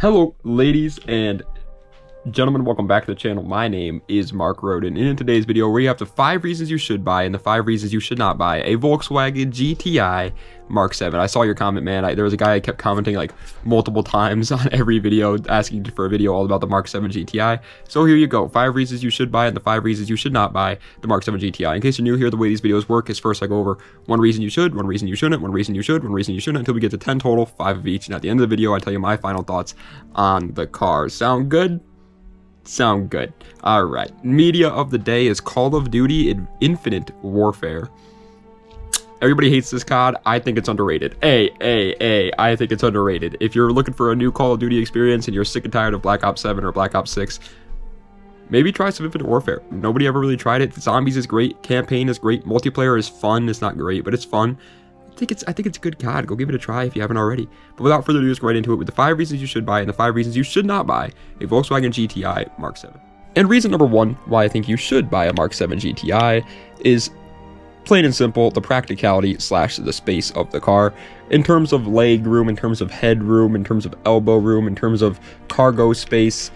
Hello ladies and gentlemen, welcome back to the channel. My name is Mark Roden, and in today's video we have the 5 reasons you should buy and the 5 reasons you should not buy a Volkswagen GTI Mark 7. I saw your comment, man. There was a guy I kept commenting like multiple times on every video asking for a video all about the Mark 7 GTI. So here you go, 5 reasons you should buy and the 5 reasons you should not buy the Mark 7 GTI. In case you're new here, the way these videos work is first I go over 1 reason you should, 1 reason you shouldn't, 1 reason you should, 1 reason you shouldn't, until we get to 10 total, 5 of each. And at the end of the video, I tell you my final thoughts on the cars. Sound good? Sound good. All right. Media of the day is Call of Duty Infinite Warfare. Everybody hates this COD. I think it's underrated. I think it's underrated. If you're looking for a new Call of Duty experience and you're sick and tired of Black Ops 7 or Black Ops 6, maybe try some Infinite Warfare. Nobody ever really tried it. Zombies is great. Campaign is great. Multiplayer is fun. It's not great, but it's fun. I think it's a good COD. Go give it a try if you haven't already. But without further ado, let's go right into it with the 5 reasons you should buy and the 5 reasons you should not buy a Volkswagen GTI Mark 7. And reason number 1 why I think you should buy a Mark 7 GTI is plain and simple the practicality / the space of the car. In terms of leg room, in terms of head room, in terms of elbow room, in terms of cargo space,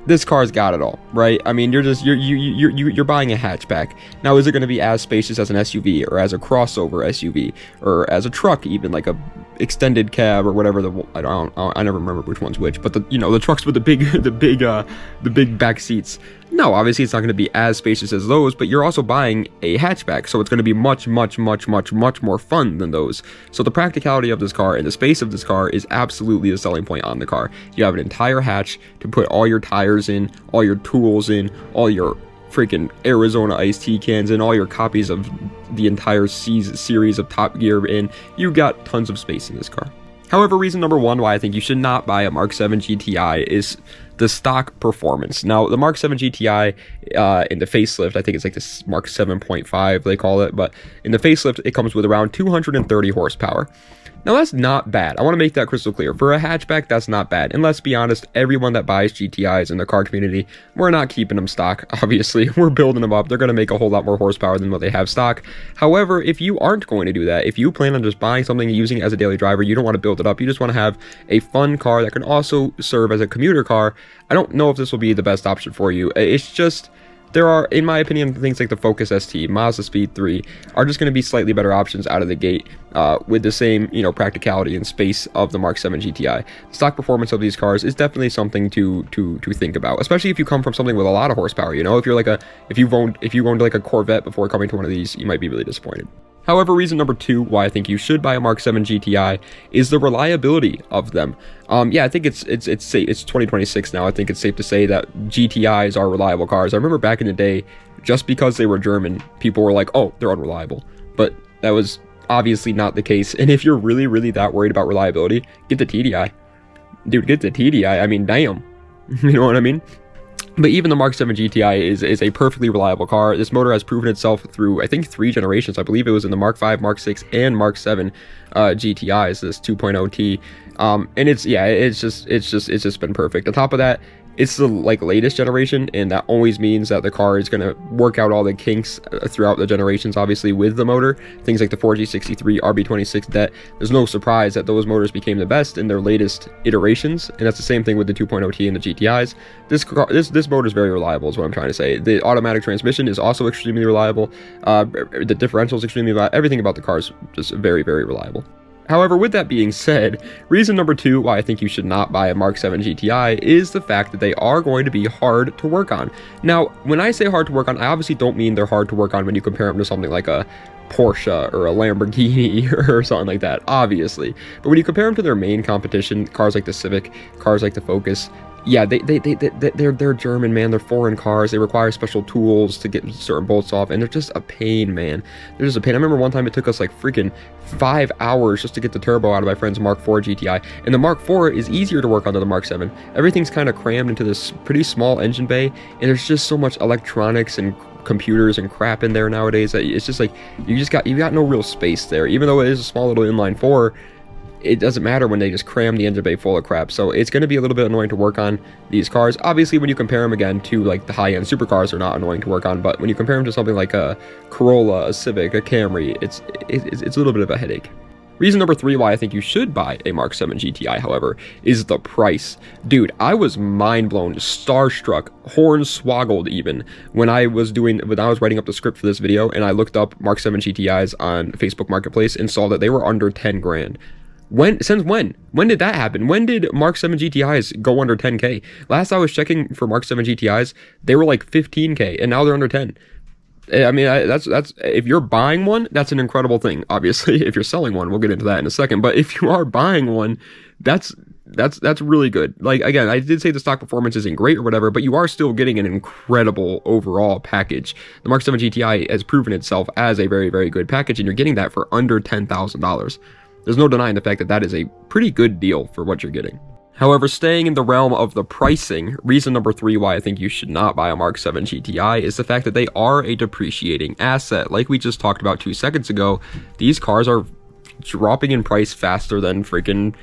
this car's got it all, right? I mean, you're buying a hatchback. Now, is it going to be as spacious as an SUV or as a crossover SUV or as a truck, even like a extended cab or whatever? I never remember which one's which, but the trucks with the big back seats. No, obviously it's not going to be as spacious as those, but you're also buying a hatchback, so it's going to be much more fun than those. So the practicality of this car and the space of this car is absolutely the selling point on the car. You have an entire hatch to put all your tires in, all your tools in, all your freaking Arizona iced tea cans in, all your copies of the entire series of Top Gear in. You got tons of space in this car. However, reason number 1 why I think you should not buy a Mark 7 GTI is the stock performance. Now, the Mark 7 GTI in the facelift, I think it's like this Mark 7.5 they call it, but in the facelift, it comes with around 230 horsepower. Now, that's not bad. I want to make that crystal clear. For a hatchback, that's not bad. And let's be honest, everyone that buys GTIs in the car community, we're not keeping them stock, obviously. We're building them up. They're going to make a whole lot more horsepower than what they have stock. However, if you aren't going to do that, if you plan on just buying something and using it as a daily driver, you don't want to build it up, you just want to have a fun car that can also serve as a commuter car, I don't know if this will be the best option for you. It's just, there are, in my opinion, things like the Focus ST, Mazda Speed 3 are just going to be slightly better options out of the gate with the same, practicality and space of the Mark 7 GTI. The stock performance of these cars is definitely something to think about, especially if you come from something with a lot of horsepower. If you're like if you've owned like a Corvette before coming to one of these, you might be really disappointed. However, reason number 2 why I think you should buy a Mark 7 GTI is the reliability of them. Yeah, I think it's safe. It's 2026 now. I think it's safe to say that GTIs are reliable cars. I remember back in the day, just because they were German, people were like, "Oh, they're unreliable," but that was obviously not the case. And if you're really that worried about reliability, get the TDI, dude. Get the TDI. I mean, damn, you know what I mean? But even the Mark 7 GTI is a perfectly reliable car. This motor has proven itself through, I think, 3 generations. I believe it was in the Mark 5, Mark 6, and Mark 7 GTIs, this 2.0T. And it's just been perfect. On top of that, it's the latest generation, and that always means that the car is going to work out all the kinks throughout the generations, obviously, with the motor. Things like the 4G63, RB26 DET, there's no surprise that those motors became the best in their latest iterations, and that's the same thing with the 2.0T and the GTIs. This motor is very reliable, is what I'm trying to say. The automatic transmission is also extremely reliable. The differential is extremely reliable. Everything about the car is just very reliable. However, with that being said, reason number 2 why I think you should not buy a Mark 7 GTI is the fact that they are going to be hard to work on. Now, when I say hard to work on, I obviously don't mean they're hard to work on when you compare them to something like a Porsche or a Lamborghini or something like that, obviously. But when you compare them to their main competition, cars like the Civic, cars like the Focus, yeah, they're German, man. They're foreign cars. They require special tools to get certain bolts off, and they're just a pain, man. They're just a pain. I remember one time it took us like freaking 5 hours just to get the turbo out of my friend's Mark 4 GTI, and the Mark 4 is easier to work on than the Mark 7. Everything's kind of crammed into this pretty small engine bay, and there's just so much electronics and computers and crap in there nowadays that it's just like you got no real space there. Even though it is a small little inline 4, it doesn't matter when they just cram the engine bay full of crap. So it's going to be a little bit annoying to work on these cars. Obviously, when you compare them again to like the high-end supercars, they're not annoying to work on. But when you compare them to something like a Corolla, a Civic, a Camry, it's a little bit of a headache. Reason number 3 why I think you should buy a Mark 7 GTI, however, is the price. Dude, I was mind blown, starstruck, hornswoggled even when I was writing up the script for this video, and I looked up Mark 7 GTIs on Facebook Marketplace and saw that they were under 10 grand. Since when? When did that happen? When did Mark 7 GTIs go under 10K? Last I was checking for Mark 7 GTIs, they were like 15K, and now they're under 10. I mean, that's if you're buying one, that's an incredible thing. Obviously, if you're selling one, we'll get into that in a second. But if you are buying one, that's really good. Like, again, I did say the stock performance isn't great or whatever, but you are still getting an incredible overall package. The Mark 7 GTI has proven itself as a very, very good package, and you're getting that for under $10,000. There's no denying the fact that that is a pretty good deal for what you're getting. However, staying in the realm of the pricing, reason number 3 why I think you should not buy a Mark 7 GTI is the fact that they are a depreciating asset. Like we just talked about 2 seconds ago, these cars are dropping in price faster than freaking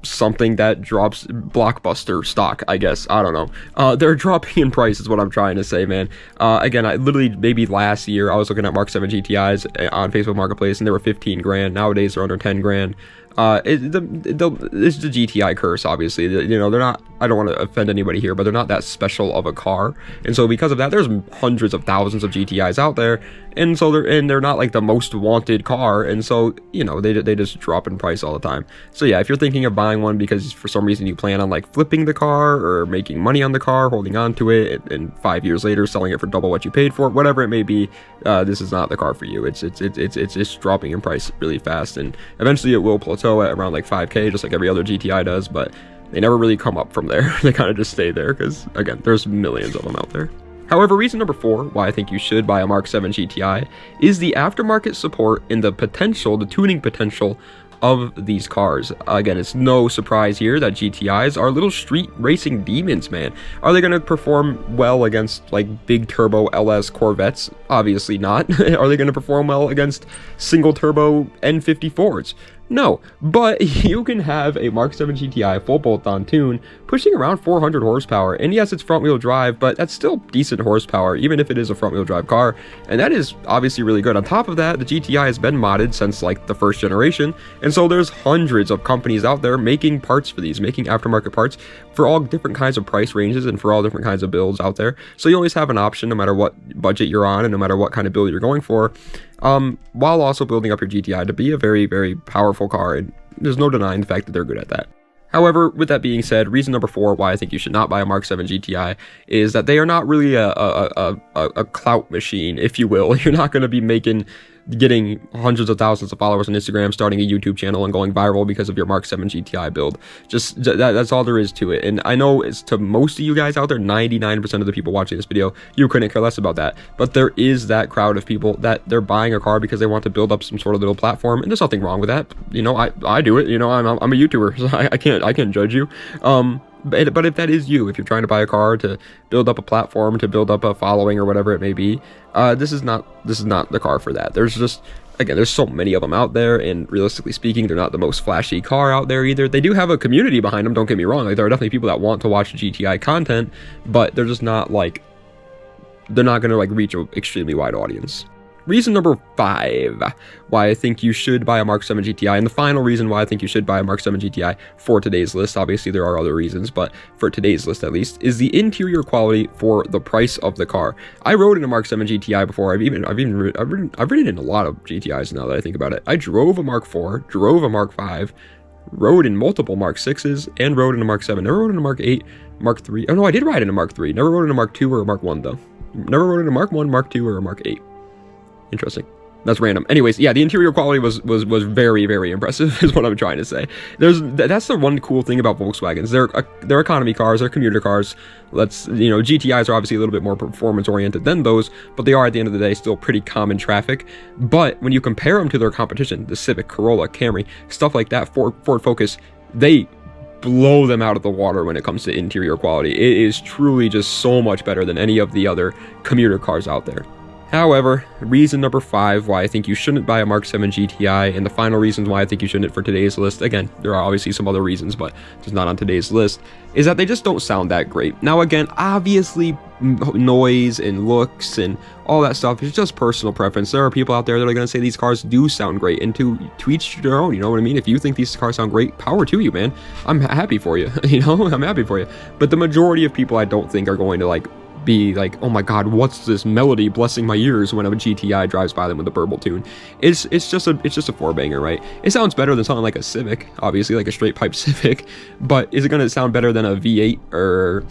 something that drops blockbuster stock, I guess. I don't know. They're dropping in price is what I'm trying to say, man. Again, I literally, maybe last year, I was looking at Mark 7 GTIs on Facebook Marketplace, and they were 15 grand. Nowadays, they're under 10 grand. It's the GTI curse, obviously. You know, they're not, I don't want to offend anybody here, but they're not that special of a car. And so because of that, there's hundreds of thousands of GTIs out there. And so they're not like the most wanted car. And so, you know, they just drop in price all the time. So yeah, if you're thinking of buying one because for some reason you plan on like flipping the car or making money on the car, holding on to it, and 5 years later selling it for double what you paid for it, whatever it may be, this is not the car for you. It's just dropping in price really fast, and eventually it will plateau at around like 5K, just like every other GTI does, but they never really come up from there. They kind of just stay there because, again, there's millions of them out there. However, reason number 4 why I think you should buy a Mark 7 GTI is the aftermarket support and the tuning potential of these cars. Again, it's no surprise here that GTIs are little street racing demons, man. Are they going to perform well against like big turbo LS Corvettes? Obviously not. Are they going to perform well against single turbo N54s? No, but you can have a Mark 7 GTI full bolt-on tune pushing around 400 horsepower, and yes, it's front-wheel drive, but that's still decent horsepower, even if it is a front-wheel drive car, and that is obviously really good. On top of that, the GTI has been modded since like the first generation, and so there's hundreds of companies out there making parts for these, making aftermarket parts for all different kinds of price ranges and for all different kinds of builds out there. So you always have an option no matter what budget you're on and no matter what kind of build you're going for, while also building up your GTI to be a very, very powerful car, and there's no denying the fact that they're good at that. However, with that being said, reason number 4 why I think you should not buy a Mark 7 GTI is that they are not really a clout machine, if you will. You're not going to be getting hundreds of thousands of followers on Instagram, starting a YouTube channel, and going viral because of your Mark 7 GTI build. Just that's all there is to it. And I know it's to most of you guys out there, 99% of the people watching this video, you couldn't care less about that. But there is that crowd of people that they're buying a car because they want to build up some sort of little platform, and there's nothing wrong with that. You know, I do it. You know, I'm a YouTuber, so I can't judge you. But if that is you, if you're trying to buy a car to build up a platform, to build up a following or whatever it may be, this is not the car for that. There's just, again, there's so many of them out there, and realistically speaking, they're not the most flashy car out there either. They do have a community behind them, don't get me wrong. Like, there are definitely people that want to watch GTI content, but they're just not like, they're not going to like reach an extremely wide audience. Reason number 5 why I think you should buy a Mark 7 GTI, and the final reason why I think you should buy a Mark 7 GTI for today's list, obviously there are other reasons, but for today's list at least, is the interior quality for the price of the car. I rode in a Mark 7 GTI before. I've ridden in a lot of GTIs now that I think about it. I drove a Mark 4, drove a Mark 5, rode in multiple Mark 6s, and rode in a Mark 7. Never rode in a Mark 8, Mark 3. Oh no, I did ride in a Mark 3. Never rode in a Mark 2 or a Mark 1 though. Never rode in a Mark 1, Mark 2, or a Mark 8. Interesting. That's random. Anyways, yeah, the interior quality was very, very impressive, is what I'm trying to say. That's the one cool thing about Volkswagens. They're economy cars, they're commuter cars. GTIs are obviously a little bit more performance oriented than those, but they are at the end of the day still pretty common traffic. But when you compare them to their competition, the Civic, Corolla, Camry, stuff like that, Ford Focus, they blow them out of the water when it comes to interior quality. It is truly just so much better than any of the other commuter cars out there. However, reason number 5 why I think you shouldn't buy a Mark 7 GTI, and the final reasons why I think you shouldn't for today's list, again, there are obviously some other reasons, but just not on today's list, is that they just don't sound that great. Now, again, obviously, noise and looks and all that stuff is just personal preference. There are people out there that are going to say these cars do sound great, and to each their own, you know what I mean? If you think these cars sound great, power to you, man. I'm happy for you, you know? I'm happy for you. But the majority of people I don't think are going to, like, be like, oh my god, what's this melody blessing my ears when a GTI drives by them with a burble tune. It's just a four banger, right? It sounds better than something like a Civic, obviously, like a straight pipe Civic, but is it going to sound better than a V8 or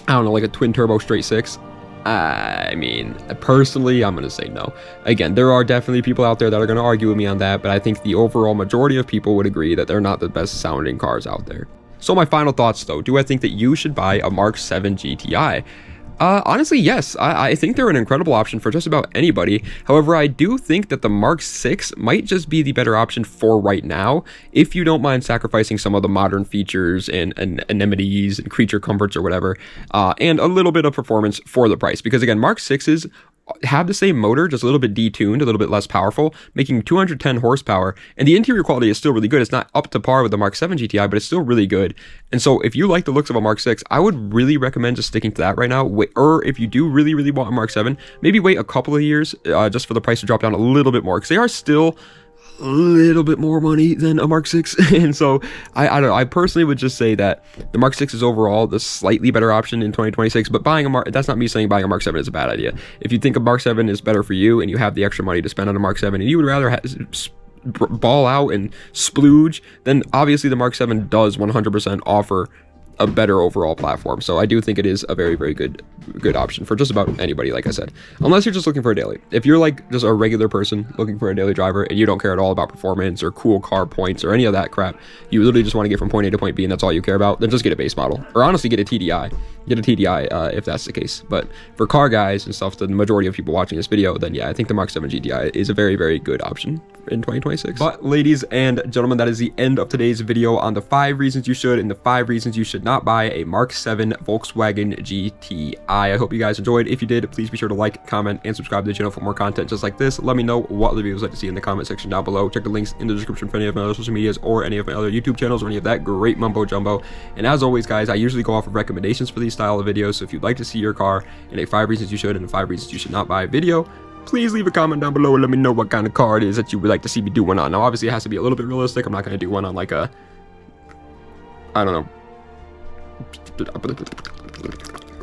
I don't know, like a twin turbo straight six? I mean, personally, I'm going to say no. Again, there are definitely people out there that are going to argue with me on that, but I think the overall majority of people would agree that they're not the best sounding cars out there. So my final thoughts, though, do I think that you should buy a Mark 7 GTI? Honestly, yes. I think they're an incredible option for just about anybody. However, I do think that the Mark 6 might just be the better option for right now, if you don't mind sacrificing some of the modern features and amenities and creature comforts or whatever, and a little bit of performance for the price. Because again, Mark 6s have the same motor, just a little bit detuned, a little bit less powerful, making 210 horsepower, and the interior quality is still really good. It's not up to par with the Mark 7 GTI, but it's still really good. And so if you like the looks of a Mark 6, I would really recommend just sticking to that right now. Or if you do really want a Mark 7, maybe wait a couple of years just for the price to drop down a little bit more, because they are still a little bit more money than a Mark 6. And so I don't know, I personally would just say that the Mark 6 is overall the slightly better option in 2026, but buying a Mark, that's not me saying buying a Mark 7 is a bad idea. If you think a Mark 7 is better for you and you have the extra money to spend on a Mark 7 and you would rather ball out and splooge, then obviously the Mark 7 does 100% offer a better overall platform. So I do think it is a very good option for just about anybody, like I said, unless you're just looking for a daily. If you're like just a regular person looking for a daily driver and you don't care at all about performance or cool car points or any of that crap, you literally just want to get from point A to point B and that's all you care about, then just get a base model, or honestly get a TDI. Get a TDI if that's the case. But for car guys and stuff, the majority of people watching this video, then yeah, I think the Mark 7 GTI is a very good option in 2026. But ladies and gentlemen, that is the end of today's video on the 5 reasons you should and the 5 reasons you should not buy a Mark 7 Volkswagen GTI. I hope you guys enjoyed. If you did, please be sure to like, comment, and subscribe to the channel for more content just like this. Let me know what other videos you'd like to see in the comment section down below. Check the links in the description for any of my other social medias or any of my other YouTube channels or any of that great mumbo jumbo. And as always, guys, I usually go off of recommendations for these style of videos. So if you'd like to see your car in a 5 reasons you should and 5 reasons you should not buy video, please leave a comment down below and let me know what kind of car it is that you would like to see me do one on. Now, obviously, it has to be a little bit realistic. I'm not going to do one on like a, I don't know,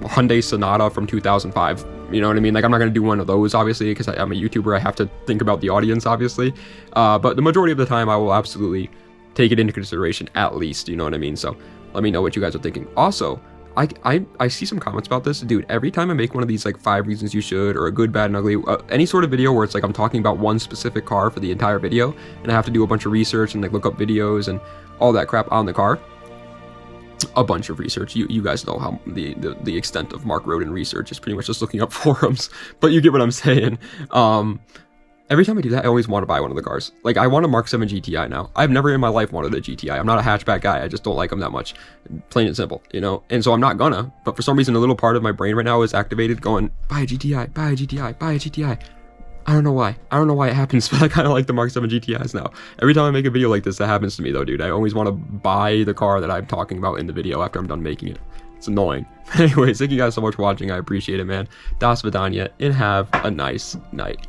Hyundai Sonata from 2005. You know what I mean? Like, I'm not going to do one of those, obviously, because I'm a YouTuber. I have to think about the audience, obviously. But the majority of the time, I will absolutely take it into consideration, at least. You know what I mean? So let me know what you guys are thinking. Also, I see some comments about this. Dude, every time I make one of these like 5 reasons you should or a good, bad, and ugly, any sort of video where it's like I'm talking about one specific car for the entire video and I have to do a bunch of research and like look up videos and all that crap on the car, a bunch of research. You guys know how the extent of Mark Roden research is pretty much just looking up forums, but you get what I'm saying. Every time I do that, I always want to buy one of the cars. Like, I want a Mark 7 GTI now. I've never in my life wanted a GTI. I'm not a hatchback guy. I just don't like them that much. Plain and simple, you know? And so I'm not gonna. But for some reason, a little part of my brain right now is activated going, buy a GTI, buy a GTI, buy a GTI. I don't know why. I don't know why it happens, but I kind of like the Mark 7 GTIs now. Every time I make a video like this, that happens to me, though, dude. I always want to buy the car that I'm talking about in the video after I'm done making it. It's annoying. Anyways, thank you guys so much for watching. I appreciate it, man. Das Vidania, and have a nice night.